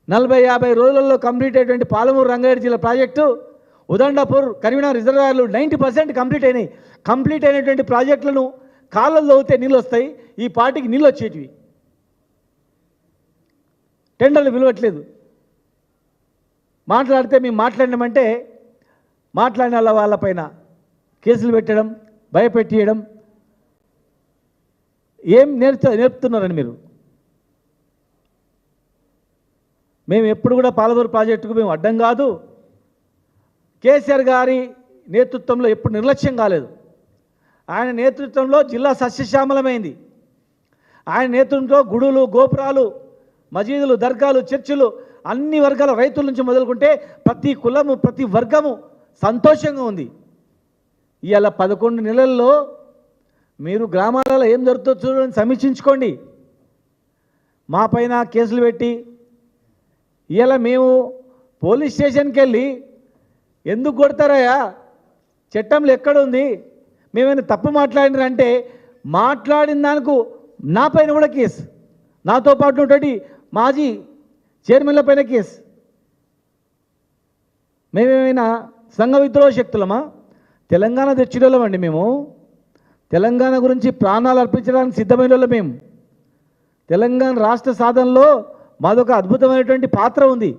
40-50 రోజులలో కంప్లీట్ అయ్యేటువంటి పాలమూరు రంగారెడ్డి జిల్లా ప్రాజెక్టు, ఉదండాపూర్ కరీంనగర్ రిజర్వాయర్లు 90% కంప్లీట్ అయినాయి. కంప్లీట్ అయినటువంటి ప్రాజెక్టులను కాళ్ళలో తవ్వితే నీళ్ళు వస్తాయి. ఈ పార్టీకి నీళ్ళు వచ్చేటివి, టెండర్లు విలువట్లేదు. మాట్లాడితే మేము మాట్లాడినామంటే మాట్లాడిన వాళ్ళపైన కేసులు పెట్టడం, భయపెట్టియడం. ఏం నేర్పుతున్నారని మీరు? మేము ఎప్పుడు కూడా పాలమూరు ప్రాజెక్టుకు మేము అడ్డం కాదు. కేసీఆర్ గారి నేతృత్వంలో ఎప్పుడు నిర్లక్ష్యం కాలేదు. ఆయన నేతృత్వంలో జిల్లా సస్యశ్యామలమైంది. ఆయన నేతృత్వంలో గుడులు, గోపురాలు, మసీదులు, దర్గాలు, చర్చిలు, అన్ని వర్గాల రైతుల నుంచి మొదలుకుంటే ప్రతి కులము, ప్రతి వర్గము సంతోషంగా ఉంది. ఇవాళ 11 నెలల్లో మీరు గ్రామాలలో ఏం జరుగుతుందో చూడండి, సమీక్షించుకోండి. మా పైన కేసులు పెట్టి ఇవాళ మేము పోలీస్ స్టేషన్కి వెళ్ళి ఎందుకు కొడతారయ్యా, చట్టంలో ఎక్కడుంది, మేమైనా తప్పు మాట్లాడినారంటే మాట్లాడిన దానికి నా పైన కూడా కేసు, నాతో పాటు ఉన్నటువంటి మాజీ చైర్మన్ల పైన కేసు. మేమేమైనా సంఘ విద్రోహ శక్తులమా? తెలంగాణ తెచ్చిడోళ్ళమండి మేము. తెలంగాణ గురించి ప్రాణాలు అర్పించడానికి సిద్ధమైన వాళ్ళు మేము. తెలంగాణ రాష్ట్ర సాధనలో మాదొక అద్భుతమైనటువంటి పాత్ర ఉంది.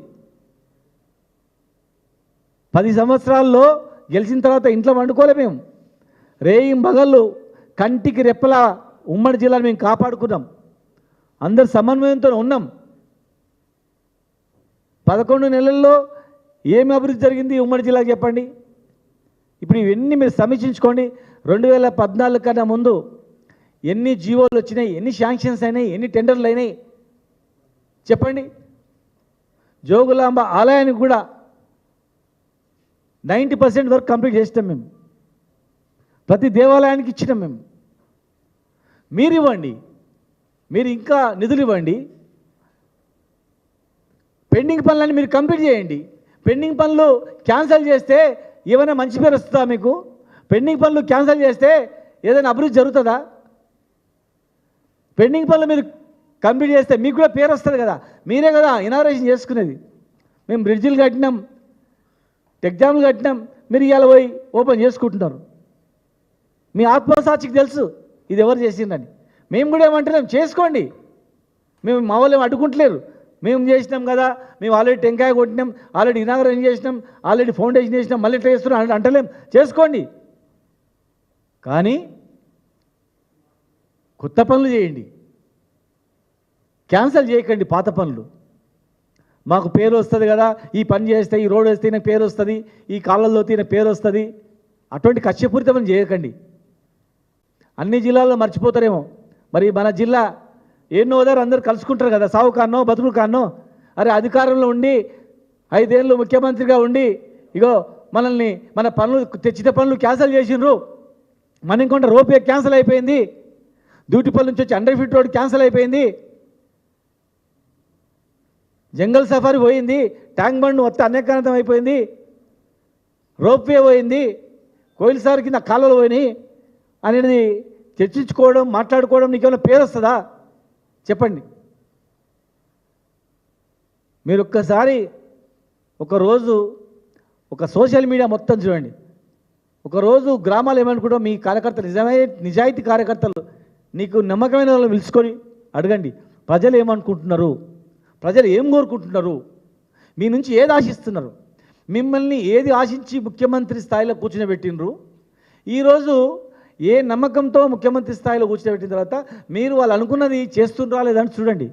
10 సంవత్సరాల్లో గెలిచిన తర్వాత ఇంట్లో వండుకోలే మేము. రేయి మగళ్ళు కంటికి రెప్పల ఉమ్మడి జిల్లాను మేము కాపాడుకున్నాం. అందరు సమన్వయంతో ఉన్నాం. 11 నెలల్లో ఏమి అభివృద్ధి జరిగింది ఉమ్మడి జిల్లాకి చెప్పండి. ఇప్పుడు ఇవన్నీ మీరు సమీక్షించుకోండి. 2014 కన్నా ముందు ఎన్ని జీవోలు వచ్చినాయి, ఎన్ని శాంక్షన్స్ అయినాయి, ఎన్ని టెండర్లు అయినాయి చెప్పండి. జోగులాంబ ఆలయానికి కూడా 90% వరకు కంప్లీట్ చేసినాం మేము. ప్రతి దేవాలయానికి ఇచ్చినాం మేము. మీరు ఇవ్వండి, మీరు ఇంకా నిధులు ఇవ్వండి. పెండింగ్ పనులన్నీ మీరు కంప్లీట్ చేయండి. పెండింగ్ పనులు క్యాన్సిల్ చేస్తే ఏమైనా మంచి పేరు వస్తుందా మీకు? పెండింగ్ పనులు క్యాన్సిల్ చేస్తే ఏదైనా అభివృద్ధి జరుగుతుందా? పెండింగ్ పనులు మీరు కంప్లీట్ చేస్తే మీకు కూడా పేరు వస్తుంది కదా. మీరే కదా ఇనాగరేషన్ చేసుకునేది. మేము బ్రిడ్జిలు కట్టినాం, ఎగ్జామ్లు కట్టినాం, మీరు ఇవాళ పోయి ఓపెన్ చేసుకుంటున్నారు. మీ ఆత్మసాక్షికి తెలుసు ఇది ఎవరు చేసిందని. మేము కూడా ఏమంటున్నాం, చేసుకోండి. మేము మా వాళ్ళు ఏమి అడ్డుకుంటలేరు. మేము చేసినాం కదా, మేము ఆల్రెడీ టెంకాయ కొట్టినాం, ఆల్రెడీ ఇనాగరేషన్ చేసినాం, ఆల్రెడీ ఫౌండేషన్ చేసినాం, మళ్ళీ ఇట్లా చేస్తున్నాం అంటలేం. చేసుకోండి, కానీ కొత్త పనులు చేయండి. క్యాన్సిల్ చేయకండి పాత పనులు. మాకు పేరు వస్తుంది కదా, ఈ పని చేస్తే, ఈ రోడ్ వేస్తే నాకు పేరు వస్తుంది, ఈ కాళ్ళల్లో తీన పేరు వస్తుంది, అటువంటి కక్షపూరితమని చేయకండి. అన్ని జిల్లాల్లో మర్చిపోతారేమో. మరి మన జిల్లా ఎన్నో ఓదారు అందరూ కలుసుకుంటారు కదా, సావు కాన్నో బతుకు కాన్నో. అరే అధికారంలో ఉండి 5 ఏళ్ళు ముఖ్యమంత్రిగా ఉండి ఇగో మనల్ని మన పనులు తెచ్చిన పనులు క్యాన్సిల్ చేసిండ్రు. మణికొండ రోపే క్యాన్సిల్ అయిపోయింది, డ్యూటీపల్లి నుంచి వచ్చి అండర్ ఫిట్ రోడ్ క్యాన్సిల్ అయిపోయింది, జంగల్ సఫారీ పోయింది, ట్యాంక్ బండ్ మొత్తం అనేకాంతం అయిపోయింది, రోప్వే పోయింది, కోయిల్సార్ కింద కాలువలు పోయినాయి అనేది చర్చించుకోవడం, మాట్లాడుకోవడం నీకేమైనా పేరు వస్తుందా చెప్పండి. మీరు ఒక్కసారి ఒకరోజు ఒక సోషల్ మీడియా మొత్తం చూడండి. ఒకరోజు గ్రామాలు ఏమనుకుంటాం, మీ కార్యకర్తలు నిజాయితీ కార్యకర్తలు నీకు నమ్మకమైన వాళ్ళు పిలుచుకొని అడగండి, ప్రజలు ఏమనుకుంటున్నారు, ప్రజలు ఏం కోరుకుంటున్నారు, మీ నుంచి ఏది ఆశిస్తున్నారు, మిమ్మల్ని ఏది ఆశించి ముఖ్యమంత్రి స్థాయిలో కూర్చునిపెట్టినరు, ఈరోజు ఏ నమ్మకంతో ముఖ్యమంత్రి స్థాయిలో కూర్చోబెట్టిన తర్వాత మీరు వాళ్ళు అనుకున్నది చేస్తుండ్రా లేదని చూడండి.